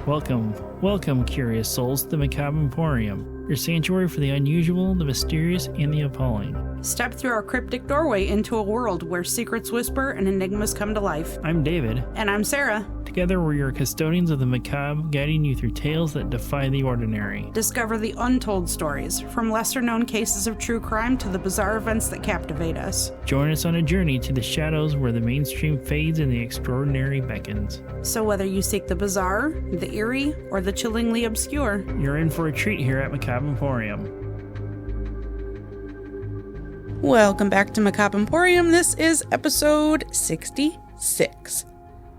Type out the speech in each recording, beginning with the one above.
Welcome, curious souls, to the Macabre Emporium, your sanctuary for the unusual, the mysterious, and the appalling. Step through our cryptic doorway into a world where secrets whisper and enigmas come to life. I'm David. And I'm Sarah. Together, we're your custodians of the macabre, guiding you through tales that defy the ordinary. Discover the untold stories, from lesser-known cases of true crime to the bizarre events that captivate us. Join us on a journey to the shadows where the mainstream fades and the extraordinary beckons. So whether you seek the bizarre, the eerie, or the chillingly obscure, you're in for a treat here at Macabre Emporium. Welcome back to Macabre Emporium. This is episode 66.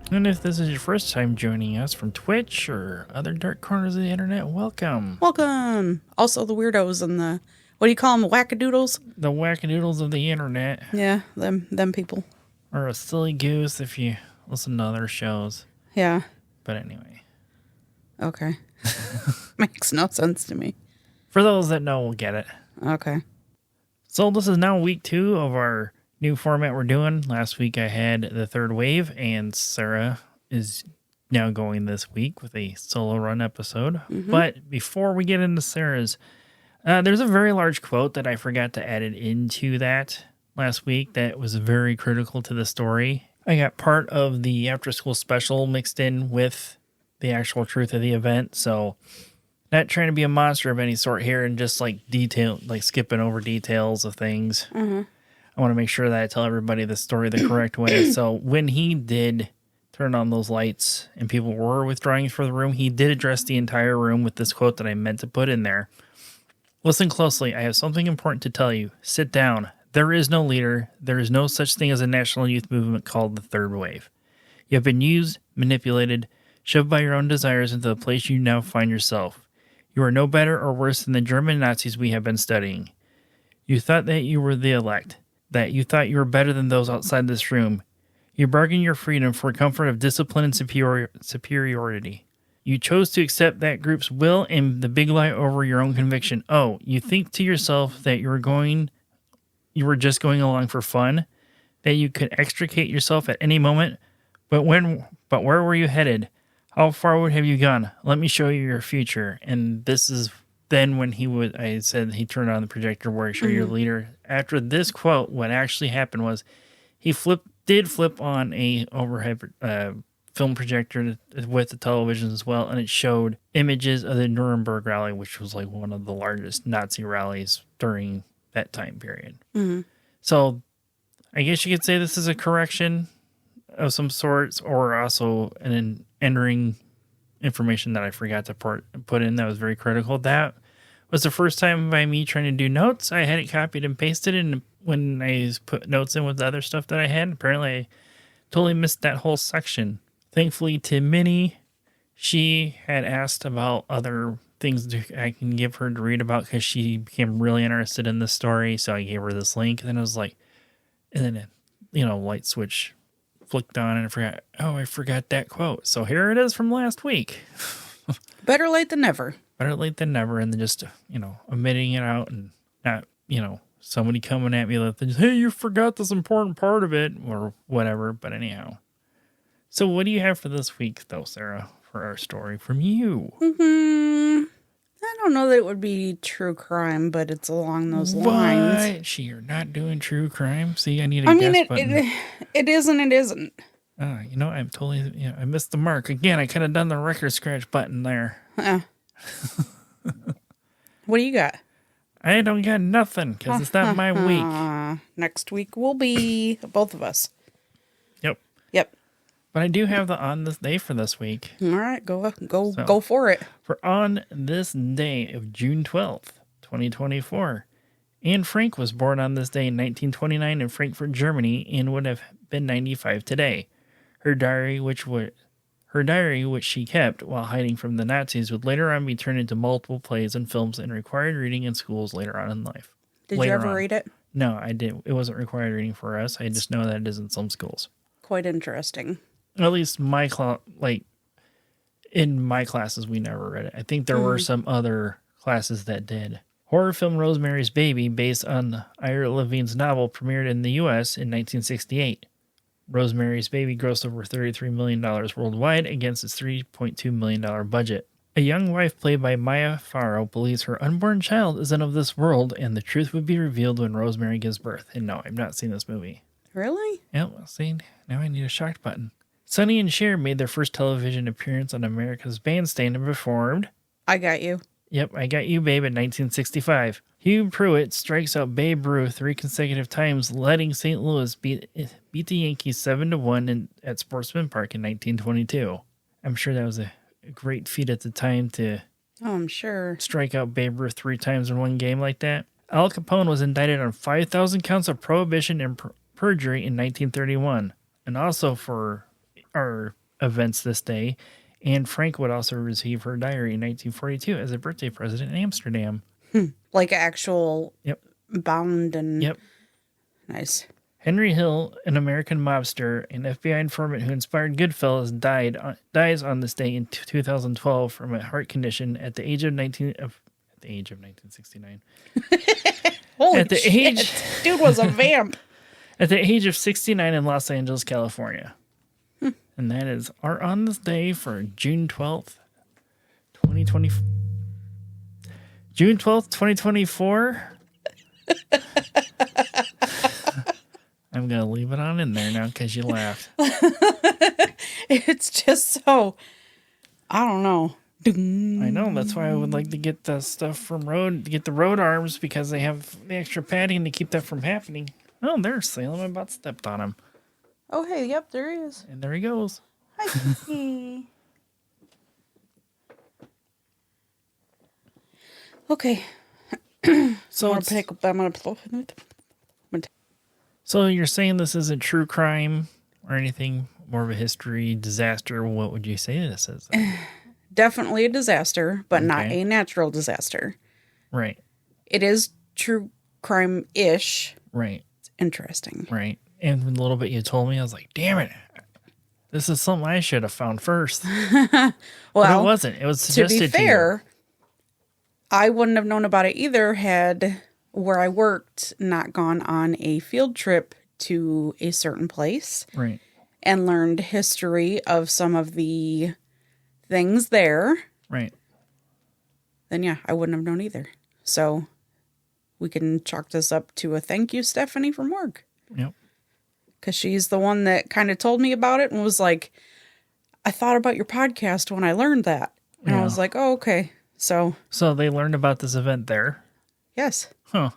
And if this is your first time joining us from Twitch or other dark corners of the internet, welcome. Welcome. Also the weirdos and the, what do you call them, wackadoodles? The wackadoodles of the internet. Yeah, them people. Or a silly goose if you listen to other shows. Yeah. But anyway. Okay. Makes no sense to me. For those that know, we'll get it. Okay. So this is now week 2 of our new format we're doing. Last week I had the third wave, and Sarah is now going this week with a solo run episode. Mm-hmm. But before we get into Sarah's, there's a very large quote that I forgot to add it into that last week that was very critical to the story. I got part of the after school special mixed in with the actual truth of the event, so not trying to be a monster of any sort here and just like skipping over details of things. Mm-hmm. I want to make sure that I tell everybody the story the correct way. So when he did turn on those lights and people were withdrawing from the room, he did address the entire room with this quote that I meant to put in there. Listen closely. I have something important to tell you. Sit down. There is no leader. There is no such thing as a national youth movement called the Third Wave. You have been used, manipulated, shoved by your own desires into the place you now find yourself. You are no better or worse than the German Nazis we have been studying. You thought that you were the elect, that you thought you were better than those outside this room. You bargained your freedom for comfort of discipline and superiority. You chose to accept that group's will and the big lie over your own conviction. Oh, you think to yourself that you were just going along for fun, that you could extricate yourself at any moment. But where were you headed? How far have you gone? Let me show you your future. And this is then when I said he turned on the projector where I show your leader. After this quote, what actually happened was he did flip on a overhead film projector with the television as well, and it showed images of the Nuremberg rally, which was like one of the largest Nazi rallies during that time period. Mm-hmm. So I guess you could say this is a correction of some sorts, or also an entering information that I forgot to put in that was very critical. That was the first time by me trying to do notes. I had it copied and pasted, and when I put notes in with the other stuff that I had, apparently I totally missed that whole section. Thankfully to Minnie, she had asked about other things I can give her to read about because she became really interested in this story, so I gave her this link, and then it was like, and then, light switch flicked on, and I forgot that quote. So here it is from last week. Better late than never. Better late than never, and then just, omitting it out and not, somebody coming at me like, hey, you forgot this important part of it, or whatever. But anyhow. So what do you have for this week, though, Sarah, for our story from you? I don't know that it would be true crime, but it's along those lines. You're not doing true crime? See, I need a guess button. It is and it isn't. I'm totally, I missed the mark. Again, I could have done the record scratch button there. What do you got? I don't got nothing, because it's not my week. Next week will be both of us. Yep. But I do have the on this day for this week. All right, go for it. For on this day of June 12th, 2024, Anne Frank was born on this day in 1929 in Frankfurt, Germany, and would have been 95 today. Her diary, which she kept while hiding from the Nazis, would later on be turned into multiple plays and films and required reading in schools later on in life. Did you ever read it? No, I didn't. It wasn't required reading for us. I just know that it is in some schools. Quite interesting. At least in my classes, we never read it. I think there were some other classes that did. Horror film Rosemary's Baby, based on Ira Levine's novel, premiered in the U.S. in 1968. Rosemary's Baby grossed over $33 million worldwide against its $3.2 million budget. A young wife played by Maya Farrow believes her unborn child isn't of this world, and the truth would be revealed when Rosemary gives birth. And no, I've not seen this movie. Really? Yep, well, see, now I need a shocked button. Sonny and Cher made their first television appearance on America's Bandstand and performed I Got You. Yep, I Got You, Babe in 1965. Hugh Pruitt strikes out Babe Ruth 3 consecutive times, letting St. Louis beat the Yankees 7-1 at Sportsman Park in 1922. I'm sure that was a great feat at the time to I'm sure. strike out Babe Ruth 3 times in one game like that. Al Capone was indicted on 5,000 counts of prohibition and perjury in 1931. And also for our events this day, Anne Frank would also receive her diary in 1942 as a birthday present in Amsterdam. Like actual bound and... Yep. Nice. Henry Hill, an American mobster and FBI informant who inspired Goodfellas, dies on this day in 2012 from a heart condition at the age of 1969. Holy at the shit. age, Dude was a vamp. At the age of 69 in Los Angeles, California. And that is our on this day for June 12th, 2020. June 12th, 2024. I'm going to leave it on in there now because you laughed. It's just so, I don't know. I know. That's why I would like to get the stuff from get the road arms because they have the extra padding to keep that from happening. Oh, there's Salem. I about stepped on him. Oh, hey, yep, there he is. And there he goes. Hi, Kiki. Okay. So So you're saying this isn't true crime or anything, more of a history disaster. What would you say this is? Definitely a disaster, but not a natural disaster. Right. It is true crime-ish. Right. It's interesting. Right. And a little bit you told me, I was like, damn it. This is something I should have found first. Well, but it wasn't. It was suggested to be fair, I wouldn't have known about it either had where I worked not gone on a field trip to a certain place. Right. And learned history of some of the things there. Right. Then, yeah, I wouldn't have known either. So we can chalk this up to a thank you, Stephanie, from work. Yep. Because she's the one that kind of told me about it and was like, I thought about your podcast when I learned that. And I was like, oh, okay. So they learned about this event there? Yes. Huh.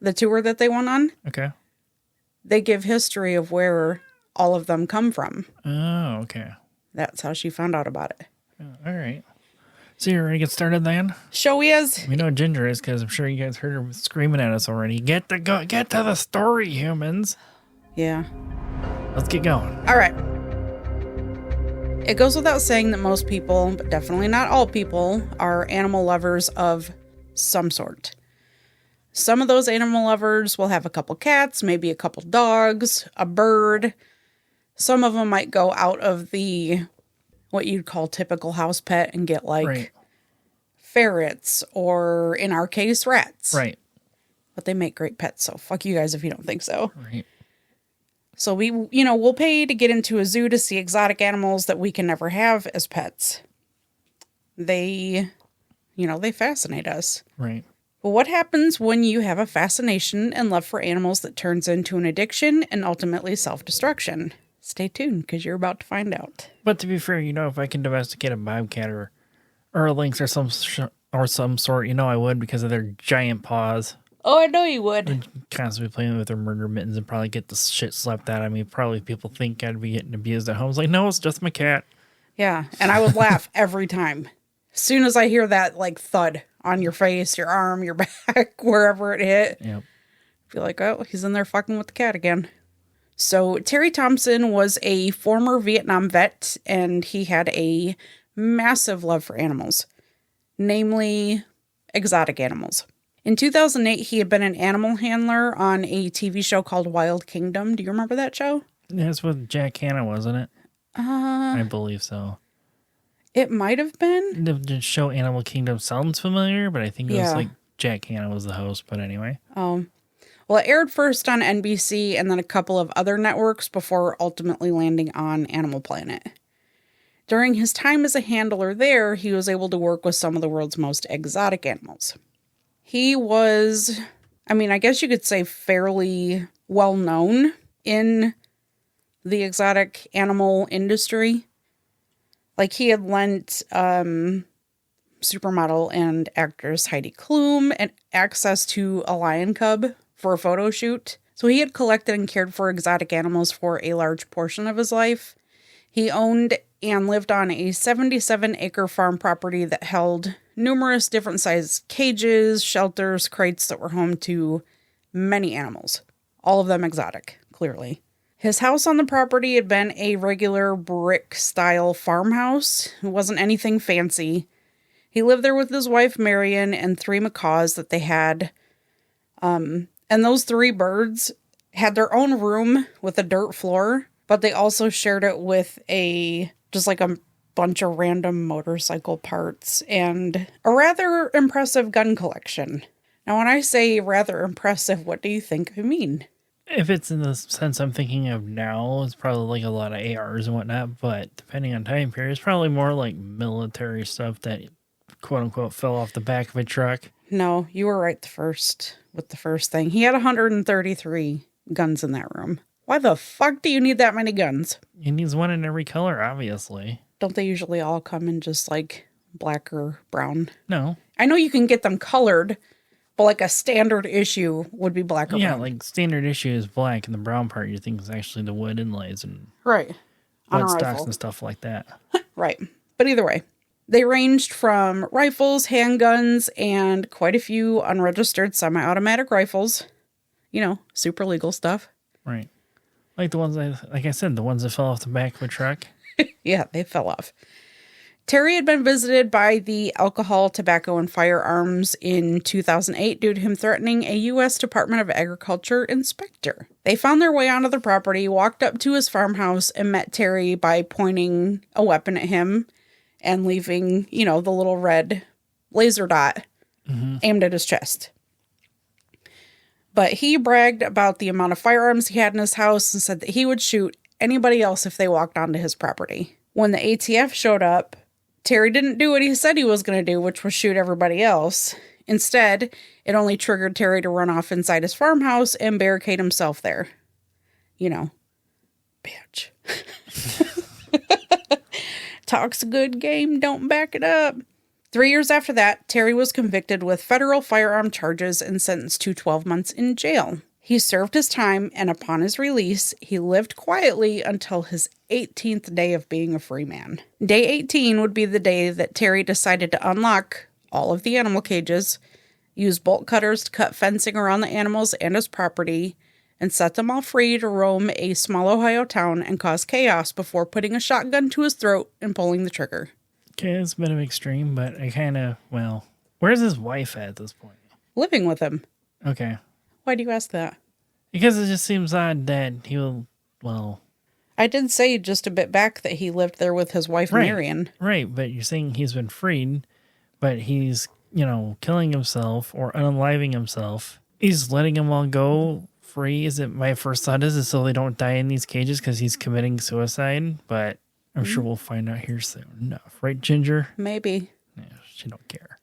The tour that they went on? Okay. They give history of where all of them come from. Oh, okay. That's how she found out about it. All right. So you're ready to get started then? Show is. We know Ginger is because I'm sure you guys heard her screaming at us already. Get to the story, humans. Yeah. Let's get going. All right. It goes without saying that most people, but definitely not all people, are animal lovers of some sort. Some of those animal lovers will have a couple cats, maybe a couple dogs, a bird. Some of them might go out of the, what you'd call typical house pet and get like ferrets or, in our case, rats. Right. But they make great pets, so fuck you guys if you don't think so. Right. So we'll pay to get into a zoo to see exotic animals that we can never have as pets. They fascinate us. Right. But what happens when you have a fascination and love for animals that turns into an addiction and ultimately self-destruction? Stay tuned, because you're about to find out. But to be fair, if I can domesticate a bobcat or a lynx or some sort, I would because of their giant paws. Oh, I know you would. I'd constantly playing with their murder mittens and probably get the shit slapped out of me. Probably people think I'd be getting abused at home. I was like, no, it's just my cat. Yeah, and I would laugh every time. As soon as I hear that, like, thud on your face, your arm, your back, wherever it hit. Yep. I feel like, oh, he's in there fucking with the cat again. So Terry Thompson was a former Vietnam vet, and he had a massive love for animals, namely exotic animals. In 2008, he had been an animal handler on a TV show called Wild Kingdom. Do you remember that show? That's with Jack Hanna, wasn't it? I believe so. It might have been. The show Animal Kingdom sounds familiar, but I think it was like Jack Hanna was the host. But anyway. Well, Well, it aired first on NBC and then a couple of other networks before ultimately landing on Animal Planet. During his time as a handler there, he was able to work with some of the world's most exotic animals. He was, I guess you could say fairly well known in the exotic animal industry. Like, he had lent supermodel and actress Heidi Klum and access to a lion cub for a photo shoot. So he had collected and cared for exotic animals for a large portion of his life. He owned and lived on a 77-acre farm property that held numerous different sized cages, shelters, crates that were home to many animals. All of them exotic, clearly. His house on the property had been a regular brick-style farmhouse. It wasn't anything fancy. He lived there with his wife, Marion, and 3 macaws that they had. And those 3 birds had their own room with a dirt floor, but they also shared it with just a bunch of random motorcycle parts and a rather impressive gun collection. Now, when I say rather impressive, what do you think I mean? If it's in the sense I'm thinking of now, it's probably like a lot of ARs and whatnot, but depending on time period, it's probably more like military stuff that quote unquote fell off the back of a truck. No, you were right with the first thing. He had 133 guns in that room. Why the fuck do you need that many guns? He needs one in every color, obviously. Don't they usually all come in just like black or brown? No. I know you can get them colored, but like a standard issue would be black or brown. Yeah, like standard issue is black, and the brown part you think is actually the wood inlays and right. wood stocks and stuff like that. Right. But either way, they ranged from rifles, handguns, and quite a few unregistered semi-automatic rifles. You know, super legal stuff. Right. Like the ones like I said, the ones that fell off the back of a truck. Yeah, they fell off. Terry had been visited by the Alcohol, Tobacco, and Firearms in 2008 due to him threatening a U.S. Department of Agriculture inspector. They found their way onto the property, walked up to his farmhouse, and met Terry by pointing a weapon at him and leaving, the little red laser dot aimed at his chest. But he bragged about the amount of firearms he had in his house and said that he would shoot anybody else if they walked onto his property. When the ATF showed up, Terry didn't do what he said he was going to do, which was shoot everybody else. Instead, it only triggered Terry to run off inside his farmhouse and barricade himself there. Bitch. Talks a good game, don't back it up. 3 years after that, Terry was convicted with federal firearm charges and sentenced to 12 months in jail. He served his time, and upon his release, he lived quietly until his 18th day of being a free man. Day 18 would be the day that Terry decided to unlock all of the animal cages, use bolt cutters to cut fencing around the animals and his property, and set them all free to roam a small Ohio town and cause chaos before putting a shotgun to his throat and pulling the trigger. Okay, it's a bit of extreme, but where's his wife at this point? Living with him. Okay. Why do you ask that? Because it just seems odd that he will, I did say just a bit back that he lived there with his wife, Marion. Right, but you're saying he's been freed, but he's, killing himself or unaliving himself. He's letting them all go free. My first thought is so they don't die in these cages because he's committing suicide, but I'm sure we'll find out here soon enough. Right, Ginger? Maybe. Yeah, she don't care.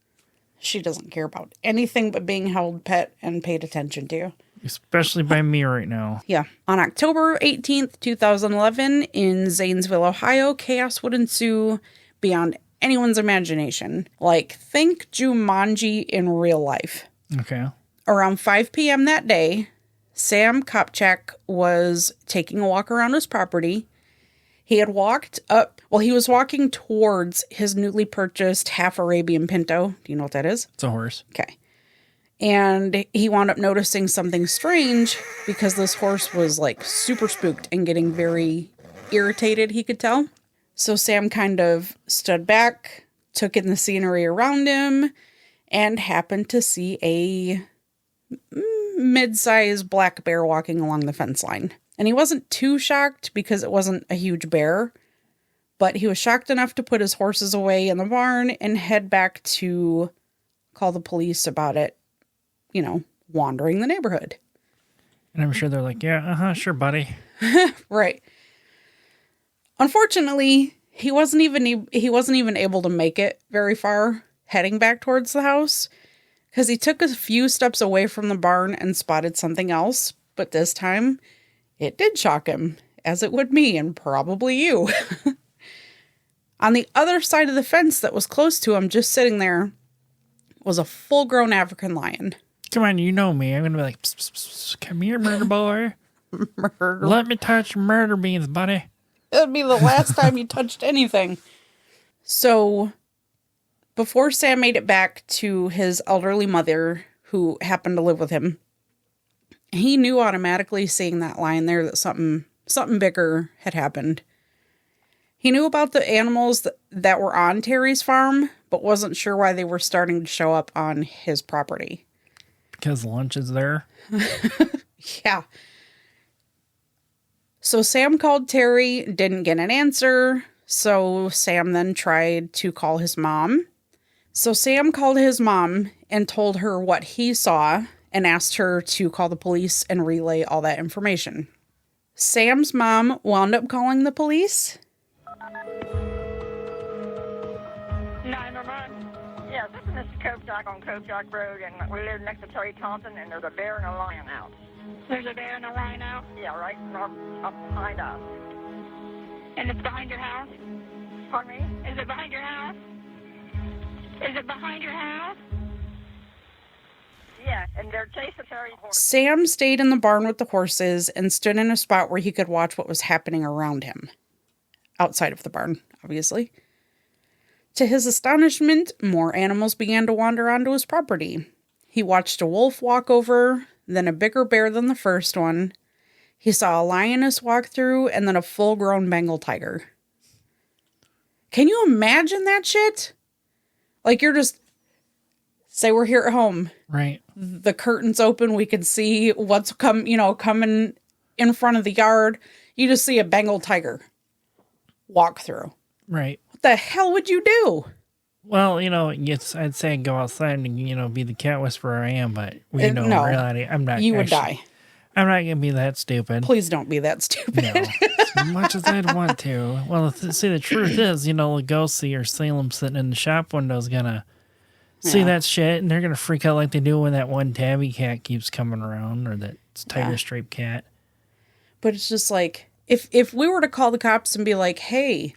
She doesn't care about anything but being held pet and paid attention to. Especially by me right now. Yeah. On October 18th, 2011, in Zanesville, Ohio, chaos would ensue beyond anyone's imagination. Think Jumanji in real life. Okay. Around 5 p.m. that day, Sam Kopchak was taking a walk around his property. He had he was walking towards his newly purchased half Arabian Pinto. Do you know what that is? It's a horse. Okay. And he wound up noticing something strange because this horse was super spooked and getting very irritated, he could tell. So Sam kind of stood back, took in the scenery around him, and happened to see a mid-sized black bear walking along the fence line. And he wasn't too shocked because it wasn't a huge bear, but he was shocked enough to put his horses away in the barn and head back to call the police about it, wandering the neighborhood. And I'm sure they're like, yeah, sure, buddy. Right. Unfortunately, he wasn't even able to make it very far heading back towards the house because he took a few steps away from the barn and spotted something else. But this time, it did shock him, as it would me and probably you. On the other side of the fence that was close to him, just sitting there, was a full-grown African lion. Come on, you know me. I'm going to be like, psst, psst, psst, come here, murder boy. Murder. Let me touch murder beans, buddy. It'd be the last time you touched anything. So, before Sam made it back to his elderly mother, who happened to live with him, he knew automatically, seeing that lion there, that something bigger had happened. He knew about the animals that were on Terry's farm, but wasn't sure why they were starting to show up on his property. Because lunch is there? Yeah. So Sam called Terry, didn't get an answer. So Sam then tried to call his mom. So Sam called his mom and told her what he saw and asked her to call the police and relay all that information. Sam's mom wound up calling the police. 911. Yeah, this is Mr. Copejock on Copejock Road, and we live next to Terry Thompson, and there's a bear and a lion out. There's a bear and a lion out? Yeah, right up behind us. And it's behind your house? Pardon me? Is it behind your house? Is it behind your house? Yeah, and they're chasing Terry's horse. Sam stayed in the barn with the horses and stood in a spot where he could watch what was happening around him. Outside of the barn, obviously. To his astonishment, more animals began to wander onto his property. He watched a wolf walk over, then a bigger bear than the first one. He saw a lioness walk through, and then a full-grown Bengal tiger. Can you imagine that shit? Like, you're just... Say we're here at home. Right. The curtains open, we can see what's coming in front of the yard. You just see a Bengal tiger walk through. Right. What the hell would you do? Well, I'd say go outside and, be the cat whisperer I am, but no. In reality, I'm not. You would die. I'm not going to be that stupid. Please don't be that stupid. No. As much as I'd want to. Well, see, the truth is, Lugosi or Salem sitting in the shop window is going to see that shit, and they're going to freak out like they do when that one tabby cat keeps coming around, or that tiger striped cat. But it's just like, if we were to call the cops and be like, hey,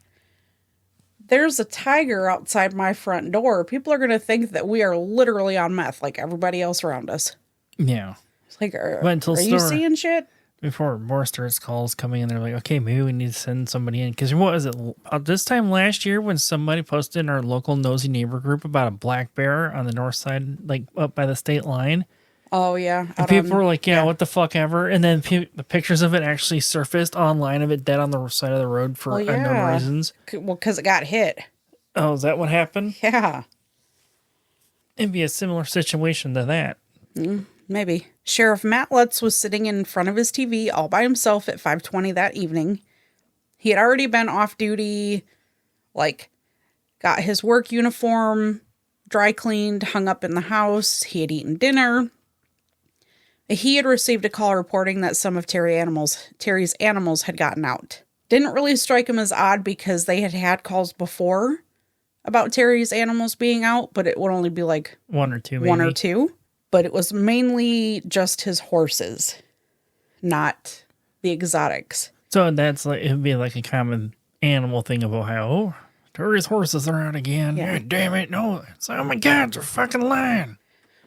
there's a tiger outside my front door, people are going to think that we are literally on meth like everybody else around us. Yeah. It's like, are you seeing shit? Before more starts calls coming in, they're like, okay, maybe we need to send somebody in. Because what was it? This time last year when somebody posted in our local nosy neighbor group about a black bear on the north side, like up by the state line. Oh, yeah. And people were like, yeah, what the fuck ever. And then the pictures of it actually surfaced online of it dead on the side of the road for unknown reasons. Well, because it got hit. Oh, is that what happened? Yeah. It'd be a similar situation to that. Maybe. Sheriff Matt Lutz was sitting in front of his TV all by himself at 5:20 that evening. He had already been off duty, got his work uniform dry cleaned, hung up in the house. He had eaten dinner. He had received a call reporting that some of Terry's animals had gotten out. Didn't really strike him as odd because they had had calls before about Terry's animals being out, but it would only be like one or two, maybe. One or two. But it was mainly just his horses, not the exotics. So that's it'd be like a common animal thing of Ohio. Oh, Terry's horses are out again. Yeah, damn it. No, oh my God, they're fucking lying.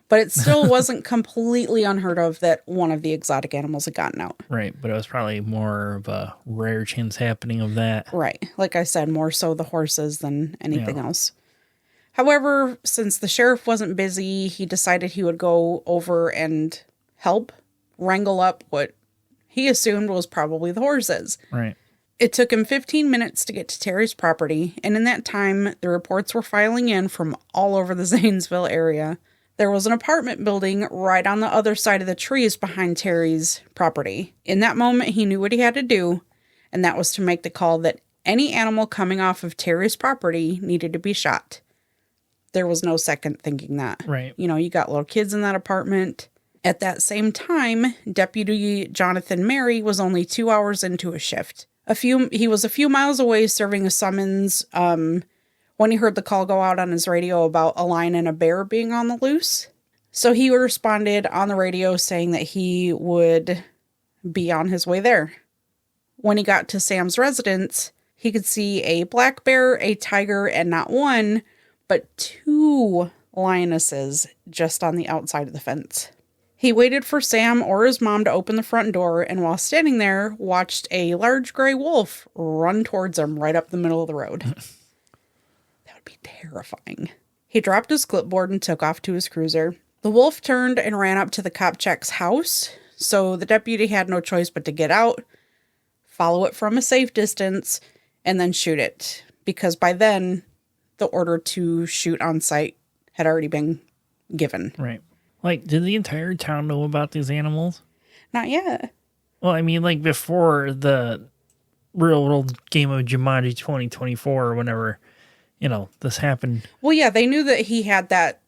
But it still wasn't completely unheard of that one of the exotic animals had gotten out. Right, but it was probably more of a rare chance happening of that. Right. Like I said, more so the horses than anything else. However, since the sheriff wasn't busy, he decided he would go over and help wrangle up what he assumed was probably the horses. Right. It took him 15 minutes to get to Terry's property, and in that time, the reports were filing in from all over the Zanesville area. There was an apartment building right on the other side of the trees behind Terry's property. In that moment, he knew what he had to do, and that was to make the call that any animal coming off of Terry's property needed to be shot. There was no second thinking that. Right. You got little kids in that apartment. At that same time, Deputy Jonathan Mary was only 2 hours into a shift. He was a few miles away serving a summons when he heard the call go out on his radio about a lion and a bear being on the loose. So he responded on the radio saying that he would be on his way there. When he got to Sam's residence, he could see a black bear, a tiger, and not one, but 2 lionesses just on the outside of the fence. He waited for Sam or his mom to open the front door, and while standing there, watched a large gray wolf run towards him right up the middle of the road. That would be terrifying. He dropped his clipboard and took off to his cruiser. The wolf turned and ran up to the Kopchak's house, so the deputy had no choice but to get out, follow it from a safe distance, and then shoot it, because by then, the order to shoot on sight had already been given. Right. Like, did the entire town know about these animals? Not yet. Well, I mean, like, before the real world game of Jumanji 2024 or whenever, this happened. Well, yeah, they knew that he had that,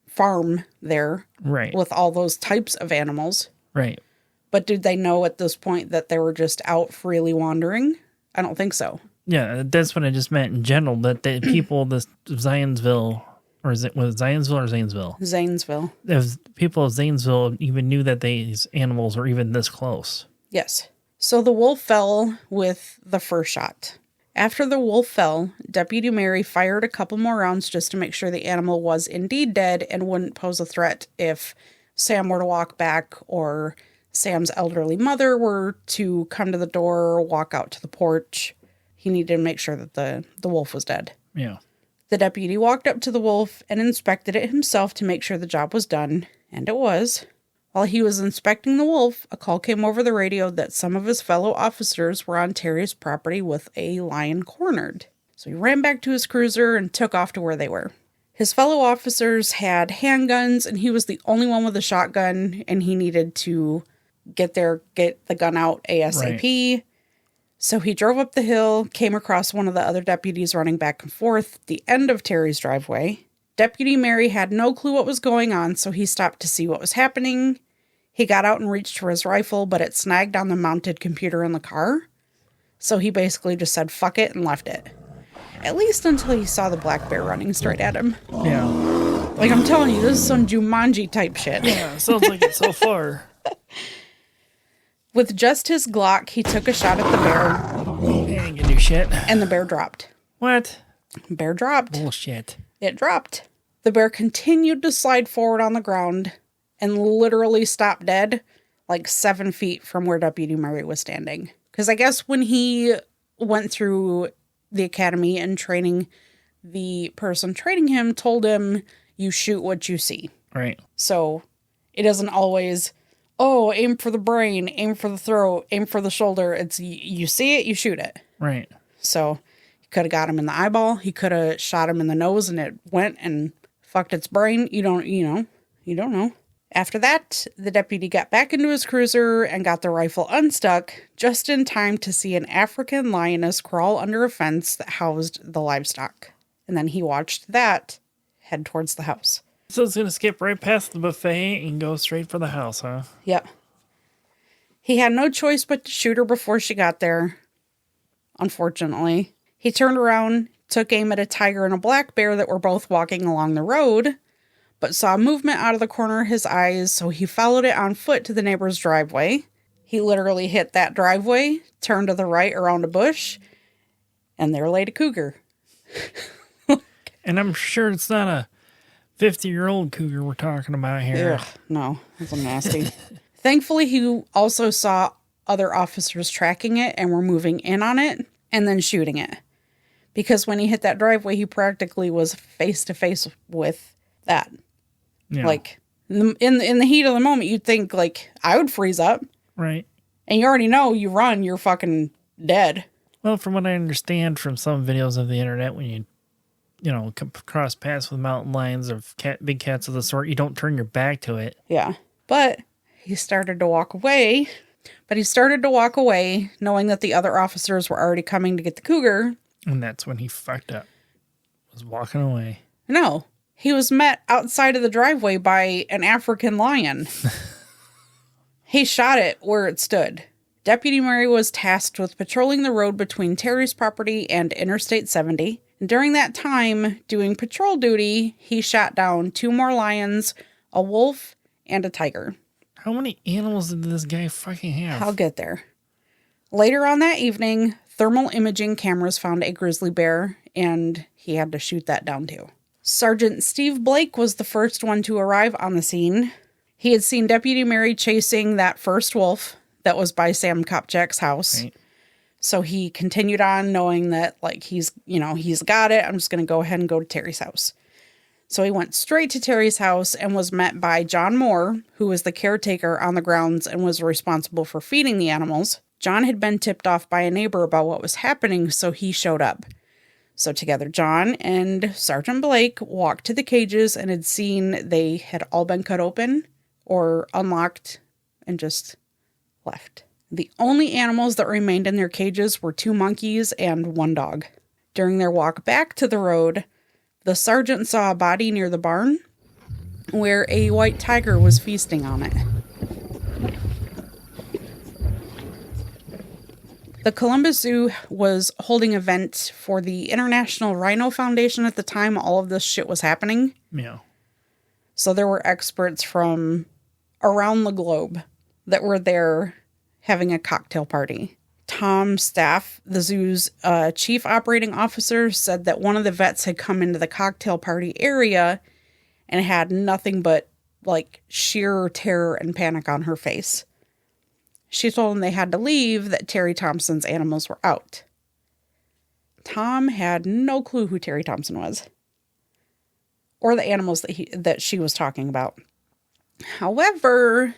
farm there. Right. With all those types of animals. Right. But did they know at this point that they were just out freely wandering? I don't think so. Yeah, that's what I just meant in general, that the people of this Zanesville, or was it Zanesville or Zanesville? Zanesville. The people of Zanesville even knew that these animals were even this close. Yes. So the wolf fell with the first shot. After the wolf fell, Deputy Mary fired a couple more rounds just to make sure the animal was indeed dead and wouldn't pose a threat if Sam were to walk back or Sam's elderly mother were to come to the door or walk out to the porch. He needed to make sure that the wolf was dead. Yeah. The deputy walked up to the wolf and inspected it himself to make sure the job was done, and it was. While he was inspecting the wolf, a call came over the radio that some of his fellow officers were on Terry's property with a lion cornered. So he ran back to his cruiser and took off to where they were. His fellow officers had handguns, and he was the only one with a shotgun, and he needed to get the gun out ASAP. Right. So he drove up the hill, came across one of the other deputies running back and forth at the end of Terry's driveway. Deputy Mary had no clue what was going on, so he stopped to see what was happening. He got out and reached for his rifle, but it snagged on the mounted computer in the car. So he basically just said, fuck it, and left it. At least until he saw the black bear running straight at him. Yeah. Like, I'm telling you, this is some Jumanji type shit. Yeah, sounds like it so far. With just his Glock, he took a shot at the bear. He ain't gonna do shit. And the bear dropped. What? Bear dropped. Bullshit. It dropped. The bear continued to slide forward on the ground and literally stopped dead 7 feet from where Deputy Murray was standing. Because I guess when he went through the academy and training, the person training him told him, you shoot what you see. Right. So it isn't always, aim for the brain, aim for the throat, aim for the shoulder. It's you see it, you shoot it. Right. So he could have got him in the eyeball. He could have shot him in the nose and it went and fucked its brain. You don't know. After that, the deputy got back into his cruiser and got the rifle unstuck just in time to see an African lioness crawl under a fence that housed the livestock. And then he watched that head towards the house. So it's going to skip right past the buffet and go straight for the house, huh? Yep. He had no choice but to shoot her before she got there, unfortunately. He turned around, took aim at a tiger and a black bear that were both walking along the road, but saw movement out of the corner of his eyes, so he followed it on foot to the neighbor's driveway. He literally hit that driveway, turned to the right around a bush, and there laid a cougar. And I'm sure it's not a 50-year-old cougar we're talking about here. Ugh, no, that's nasty. Thankfully, he also saw other officers tracking it and were moving in on it and then shooting it. Because when he hit that driveway, he practically was face to face with that. Yeah. In the heat of the moment, you'd think, I would freeze up. Right. And you already know, you run, you're fucking dead. Well, from what I understand from some videos of the internet, when you cross paths with mountain lions or big cats of the sort, you don't turn your back to it. Yeah. But he started to walk away. Knowing that the other officers were already coming to get the cougar. And that's when he fucked up. Was walking away. No. He was met outside of the driveway by an African lion. He shot it where it stood. Deputy Murray was tasked with patrolling the road between Terry's property and Interstate 70. And during that time, doing patrol duty, he shot down 2 more lions, a wolf, and a tiger. How many animals did this guy fucking have? I'll get there. Later on that evening, thermal imaging cameras found a grizzly bear, and he had to shoot that down too. Sergeant Steve Blake was the first one to arrive on the scene. He had seen Deputy Murray chasing that first wolf that was by Sam Kopchak's house. Right. So he continued on knowing that, like, he's got it. I'm just going to go ahead and go to Terry's house. So he went straight to Terry's house and was met by John Moore, who was the caretaker on the grounds and was responsible for feeding the animals. John had been tipped off by a neighbor about what was happening, so he showed up. So together, John and Sergeant Blake walked to the cages and had seen they had all been cut open or unlocked and just left. The only animals that remained in their cages were 2 monkeys and 1 dog. During their walk back to the road, the sergeant saw a body near the barn where a white tiger was feasting on it. The Columbus Zoo was holding an event for the International Rhino Foundation at the time all of this shit was happening. Yeah. So there were experts from around the globe that were there having a cocktail party. Tom Staff, the zoo's chief operating officer, said that one of the vets had come into the cocktail party area and had nothing but, like, sheer terror and panic on her face. She told them they had to leave, that Terry Thompson's animals were out. Tom had no clue who Terry Thompson was, or the animals that she was talking about. However,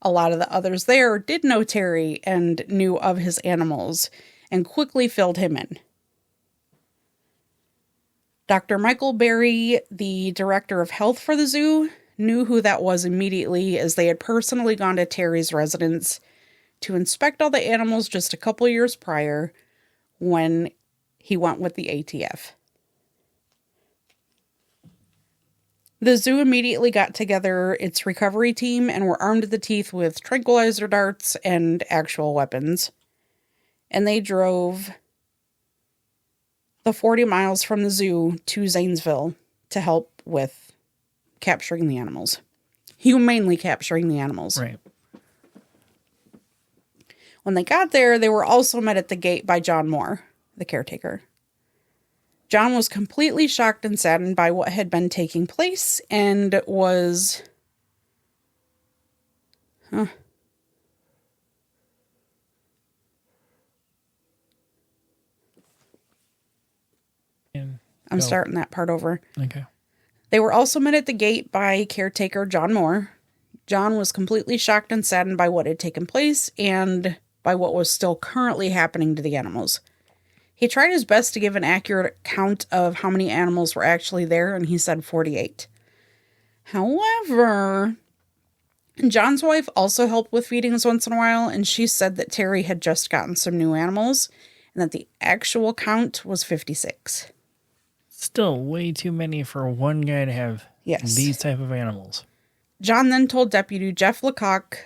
a lot of the others there did know Terry and knew of his animals and quickly filled him in. Dr. Michael Berry, the director of health for the zoo, knew who that was immediately, as they had personally gone to Terry's residence to inspect all the animals just a couple years prior when he went with the ATF. The zoo immediately got together its recovery team and were armed to the teeth with tranquilizer darts and actual weapons. And they drove the 40 miles from the zoo to Zanesville to help with capturing the animals. Humanely capturing the animals. Right. When they got there, they were also met at the gate by John Moore, the caretaker. John was completely shocked and saddened by what had been taking place and was... I'm starting that part over. Okay. They were also met at the gate by caretaker John Moore. John was completely shocked and saddened by what had taken place and by what was still currently happening to the animals. He tried his best to give an accurate count of how many animals were actually there, and he said 48. However, John's wife also helped with feedings once in a while, and she said that Terry had just gotten some new animals, and that the actual count was 56. Still way too many for one guy to have these type of animals. John then told Deputy Jeff Lecoq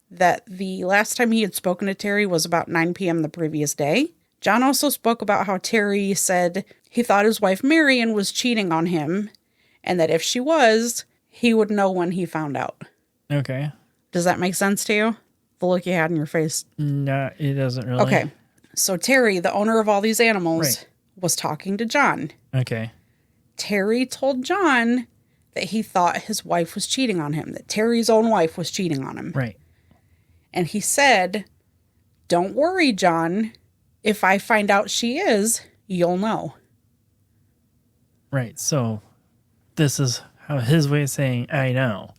that the last time he had spoken to Terry was about 9 p.m. the previous day. John also spoke about how Terry said he thought his wife Marion was cheating on him, and that if she was, he would know when he found out. Okay. Does that make sense to you? The look you had in your face? No, it doesn't really. Okay. So Terry, the owner of all these animals, was talking to John. Okay. Terry told John that he thought his wife was cheating on him, that Terry's own wife was cheating on him. Right. And he said, "Don't worry, John. If I find out she is, you'll know." Right. So this is how his way of saying, I know.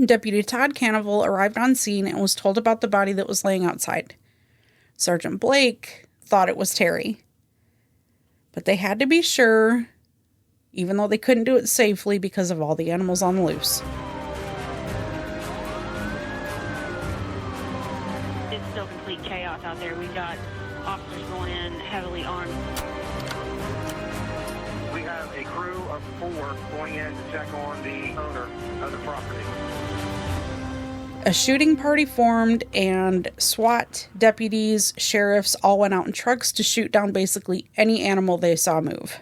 Deputy Todd Cannavale arrived on scene and was told about the body that was laying outside. Sergeant Blake thought it was Terry. But they had to be sure, even though they couldn't do it safely because of all the animals on the loose. It's still complete chaos out there. We've got officers going in heavily armed. We have a crew of 4 going in to check on the owner of the property. A shooting party formed, and SWAT, deputies, sheriffs all went out in trucks to shoot down basically any animal they saw move.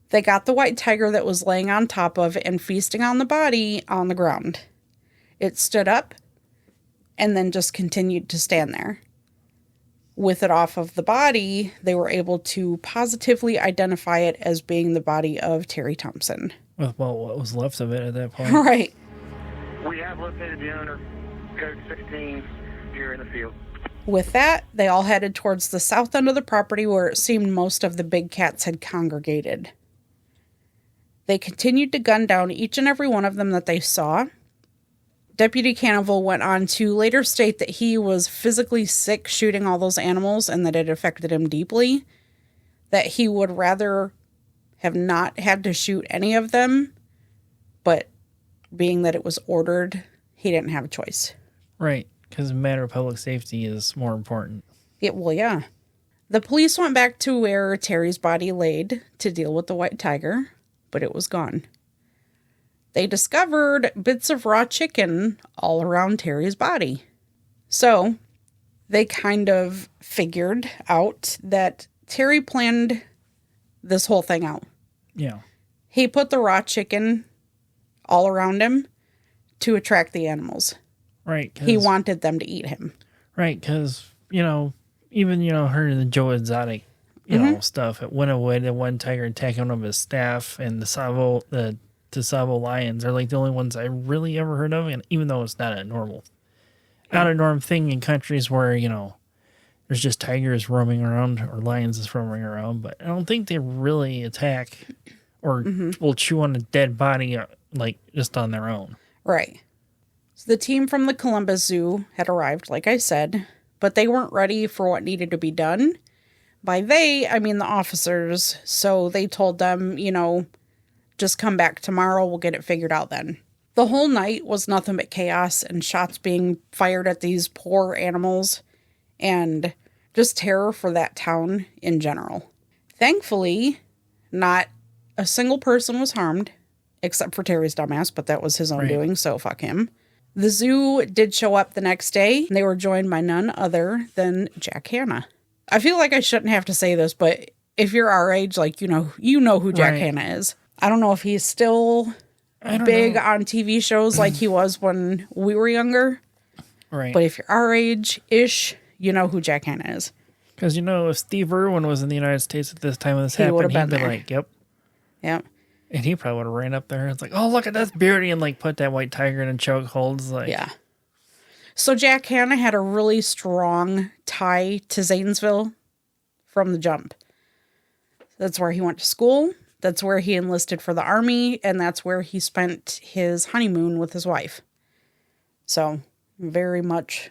They got the white tiger that was laying on top of and feasting on the body on the ground. It stood up and then just continued to stand there. With it off of the body, they were able to positively identify it as being the body of Terry Thompson. With what was left of it at that point. Right. We have located the owner, code 16, here in the field. With that, they all headed towards the south end of the property where it seemed most of the big cats had congregated. They continued to gun down each and every one of them that they saw. Deputy Cannaville went on to later state that he was physically sick shooting all those animals and that it affected him deeply, that he would rather have not had to shoot any of them, but being that it was ordered, he didn't have a choice. Right, because the matter of public safety is more important. Yeah. The police went back to where Terry's body laid to deal with the white tiger, but it was gone. They discovered bits of raw chicken all around Terry's body. So they kind of figured out that Terry planned this whole thing out. Yeah. He put the raw chicken all around him to attract the animals. Right. He wanted them to eat him. Right, because, even, her and the Joe Exotic, stuff. It went away. The one tiger attacking one of his staff, and the Savo lions are like the only ones I really ever heard of, and even though it's not a norm thing in countries where, there's just tigers roaming around or lions is roaming around, but I don't think they really attack or will chew on a dead body like just on their own. Right. So the team from the Columbus Zoo had arrived, like I said, but they weren't ready for what needed to be done. By they, I mean the officers. So they told them, just come back tomorrow. We'll get it figured out then. The whole night was nothing but chaos and shots being fired at these poor animals and just terror for that town in general. Thankfully, not a single person was harmed, except for Terry's dumbass, but that was his own doing, so fuck him. The zoo did show up the next day, and they were joined by none other than Jack Hanna. I feel like I shouldn't have to say this, but if you're our age, you know who Jack Hanna is. I don't know if he's still big on TV shows like he was when we were younger. Right. But if you're our age-ish, you know who Jack Hanna is. Because, if Steve Irwin was in the United States at this time when this happened, he'd be like, yep. Yep. And he probably would have ran up there. It's like, oh, look at that beauty, and put that white tiger in a chokehold. Yeah. So Jack Hanna had a really strong tie to Zanesville from the jump. That's where he went to school. That's where he enlisted for the army. And that's where he spent his honeymoon with his wife. So very much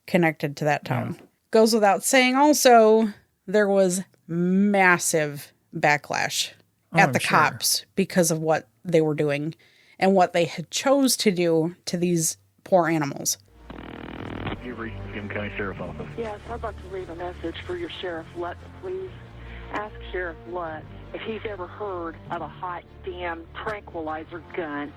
connected to that town. Yeah. Goes without saying also, there was massive backlash at the cops because of what they were doing and what they had chose to do to these poor animals. You've reached the Fulton County Sheriff's Office. Yes, I'd like to leave a message for your Sheriff Lutz, please. Ask Sheriff Lutz if he's ever heard of a hot damn tranquilizer gun.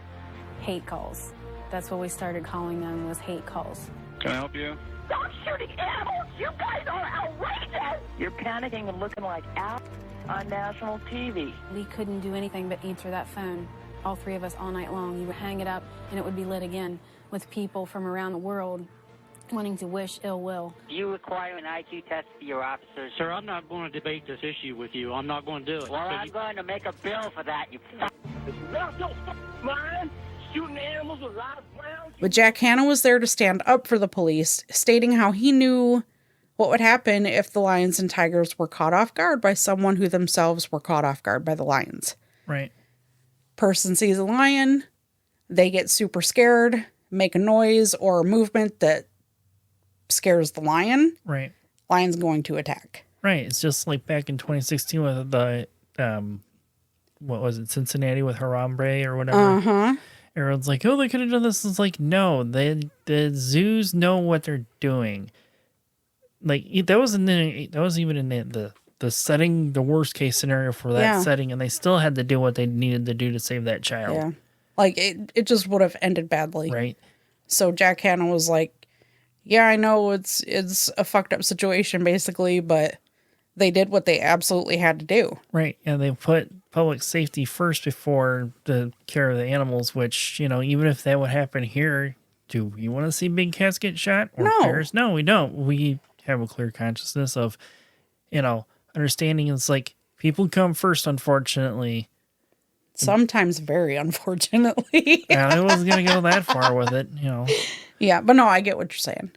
Hate calls. That's what we started calling them, was hate calls. Can I help you? Stop shooting animals! You guys are outrageous! You're panicking and looking like out on national TV. We couldn't do anything but answer that phone, all three of us all night long. You would hang it up and it would be lit again with people from around the world wanting to wish ill will. Do you require an IQ test for your officers? Sir, I'm not going to debate this issue with you. I'm not going to do it. Well, I'm going to make a bill for that, you f***. It's not your mind. Shooting animals with live rounds. But Jack Hanna was there to stand up for the police, stating how he knew what would happen if the lions and tigers were caught off guard by someone who themselves were caught off guard by the lions. Right. Person sees a lion, they get super scared, make a noise or a movement that scares the lion. Right. Lion's going to attack. Right. It's just like back in 2016 with the, what was it, Cincinnati with Harambe or whatever. Uh-huh. Everyone's like, oh, they could have done this. It's like, no, the zoos know what they're doing. Like that was even in the the setting, the worst case scenario for that setting, and they still had to do what they needed to do to save that child. Yeah. Like, it just would have ended badly. Right. So Jack Hanna was like, yeah, I know it's a fucked up situation, basically, but they did what they absolutely had to do. Right. And they put public safety first before the care of the animals, which, you know, even if that would happen here, do we want to see big cats get shot? Or No. bears? No, we don't. We have a clear consciousness of, you know, understanding it's like people come first, unfortunately. Sometimes very unfortunately. Yeah, I wasn't going to go that far with it, you know. Yeah, but no, I get what you're saying.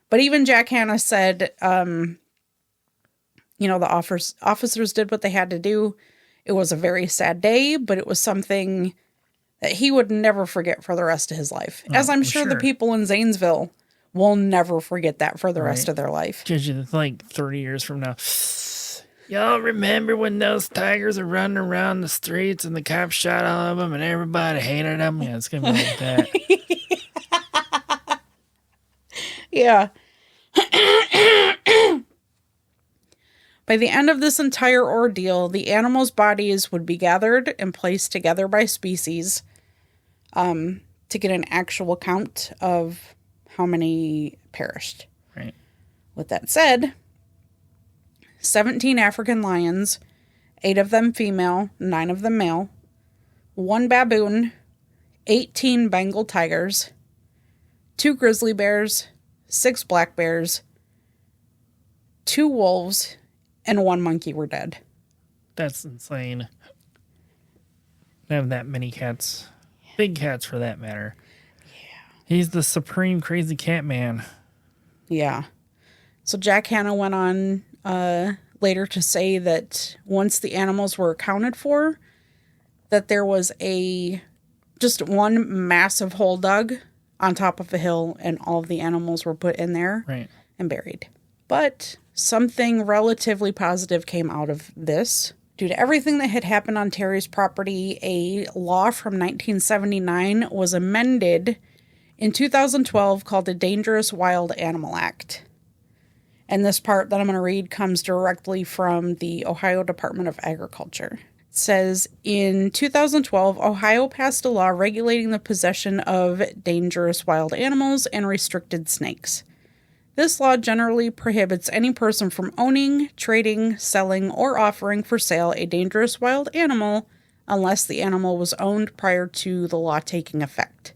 But even Jack Hanna said, you know, the officers did what they had to do. It was a very sad day, but it was something that he would never forget for the rest of his life. As I'm sure the people in Zanesville will never forget that for the rest of their life. It's like 30 years from now. Y'all remember when those tigers are running around the streets and the cops shot all of them and everybody hated them? Yeah, it's going to be like that. Yeah. By the end of this entire ordeal, the animals' bodies would be gathered and placed together by species to get an actual count of how many perished. Right. With that said, 17 African lions, 8 of them female, 9 of them male, 1 baboon, 18 Bengal tigers, 2 grizzly bears, 6 black bears, 2 wolves, and 1 monkey were dead. That's insane. I have that many cats. Big cats, for that matter. Yeah. He's the supreme crazy cat man. Yeah. So Jack Hanna went on later to say that once the animals were accounted for, that there was just one massive hole dug on top of a hill, and all of the animals were put in there and buried. But something relatively positive came out of this. Due to everything that had happened on Terry's property, a law from 1979 was amended in 2012 called the Dangerous Wild Animal Act. And this part that I'm going to read comes directly from the Ohio Department of Agriculture. It says, in 2012, Ohio passed a law regulating the possession of dangerous wild animals and restricted snakes. This law generally prohibits any person from owning, trading, selling, or offering for sale a dangerous wild animal unless the animal was owned prior to the law taking effect,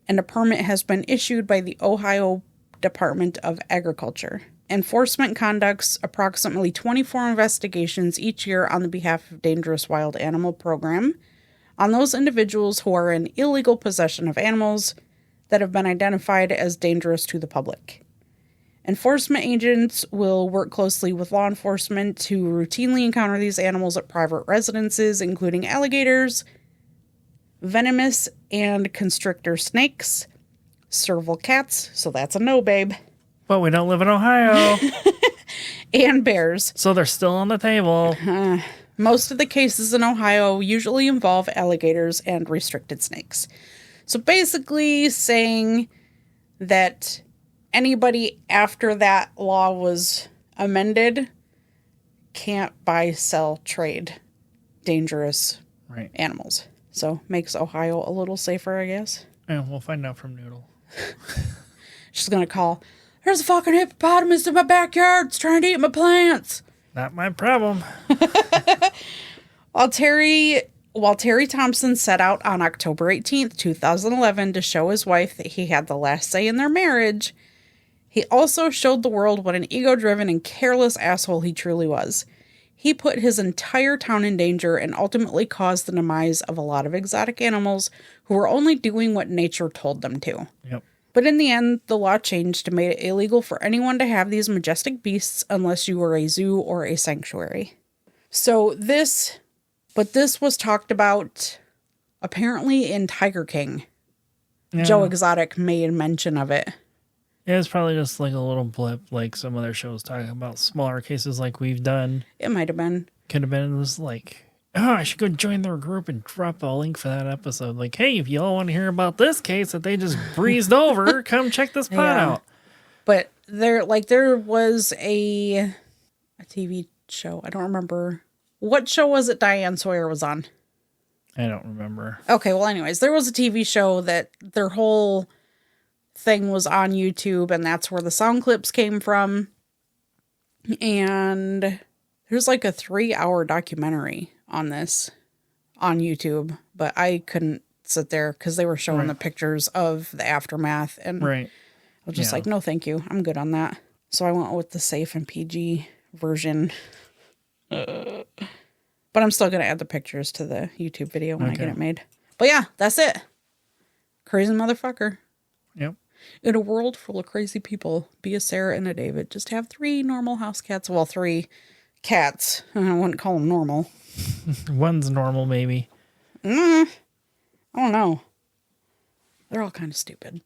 and a permit has been issued by the Ohio Department of Agriculture. Enforcement conducts approximately 24 investigations each year on the behalf of Dangerous Wild Animal Program on those individuals who are in illegal possession of animals that have been identified as dangerous to the public. Enforcement agents will work closely with law enforcement to routinely encounter these animals at private residences, including alligators, venomous and constrictor snakes, serval cats, so that's a no, babe. But we don't live in Ohio. And bears. So they're still on the table. Most of the cases in Ohio usually involve alligators and restricted snakes. So basically saying that anybody after that law was amended can't buy, sell, trade dangerous animals. So makes Ohio a little safer, I guess. Yeah, we'll find out from Noodle. She's going to call, there's a fucking hippopotamus in my backyard. It's trying to eat my plants. Not my problem. While Terry Thompson set out on October 18th, 2011 to show his wife that he had the last say in their marriage, he also showed the world what an ego-driven and careless asshole he truly was. He put his entire town in danger and ultimately caused the demise of a lot of exotic animals who were only doing what nature told them to. Yep. But in the end, the law changed and made it illegal for anyone to have these majestic beasts unless you were a zoo or a sanctuary. So this was talked about apparently in Tiger King. Yeah. Joe Exotic made mention of it. Yeah, it's probably just like a little blip, like some other shows talking about smaller cases like we've done. It might have been. Could have been. It was like, oh, I should go join their group and drop a link for that episode. Like, hey, if y'all want to hear about this case that they just breezed over, come check this pod out. But there was a TV show. I don't remember. What show was it Diane Sawyer was on? I don't remember. Okay, well, anyways, there was a TV show that their whole thing was on YouTube, and that's where the sound clips came from. And there's like a 3-hour documentary on this on YouTube, but I couldn't sit there because they were showing the pictures of the aftermath, and I was just like, no, thank you. I'm good on that. So I went with the safe and PG version. But I'm still going to add the pictures to the YouTube video when I get it made. But yeah, that's it. Crazy motherfucker. Yep. In a world full of crazy people, be a Sarah and a David. Just have 3 normal house cats. Well, 3 cats. I wouldn't call them normal. One's normal, maybe. I don't know. They're all kind of stupid.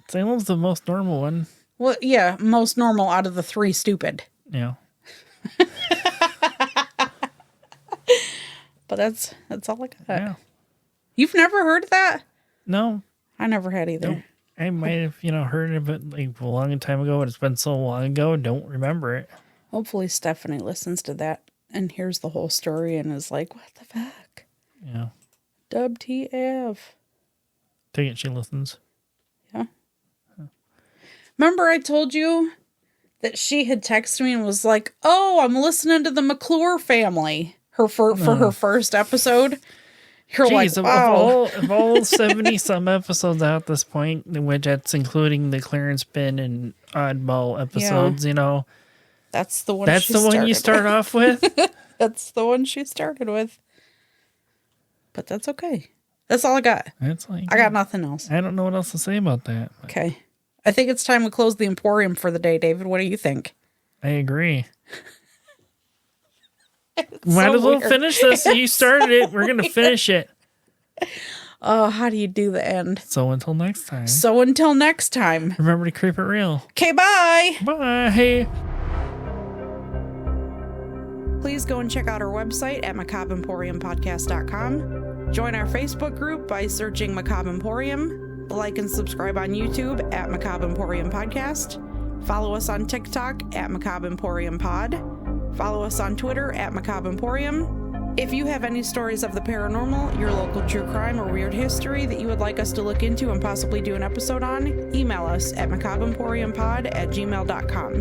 Salem's the most normal one. Well, yeah, most normal out of the 3 stupid. Yeah. But that's all I got. Yeah. You've never heard of that? No. I never had either. Nope. I might have, heard of it like a long time ago, but it's been so long ago, don't remember it. Hopefully Stephanie listens to that and hears the whole story and is like, what the fuck? Yeah. WTF. Take it she listens. Yeah. Remember I told you that she had texted me and was like, oh, I'm listening to the McClure family for her first episode. You're Jeez, like, wow. Of all 70-some episodes out at this point, which that's including the Clarence Bin and Oddball episodes, That's the one That's the one you start off with? That's the one she started with. But that's okay. That's all I got. I got nothing else. I don't know what else to say about that. Okay. I think it's time we close the Emporium for the day, David. What do you think? I agree. Might as well finish this. You started it. We're going to finish it. Oh, how do you do the end? So until next time. Remember to creep it real. Okay, bye. Bye. Please go and check out our website at macabreemporiumpodcast.com. Join our Facebook group by searching Macabre Emporium. Like and subscribe on YouTube at Macabre Emporium Podcast. Follow us on TikTok at Macabre Emporium Pod. Follow us on Twitter at Macabre Emporium. If you have any stories of the paranormal, your local true crime, or weird history that you would like us to look into and possibly do an episode on, email us at macabreemporiumpod@gmail.com.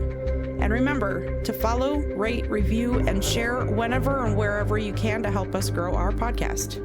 And remember to follow, rate, review, and share whenever and wherever you can to help us grow our podcast.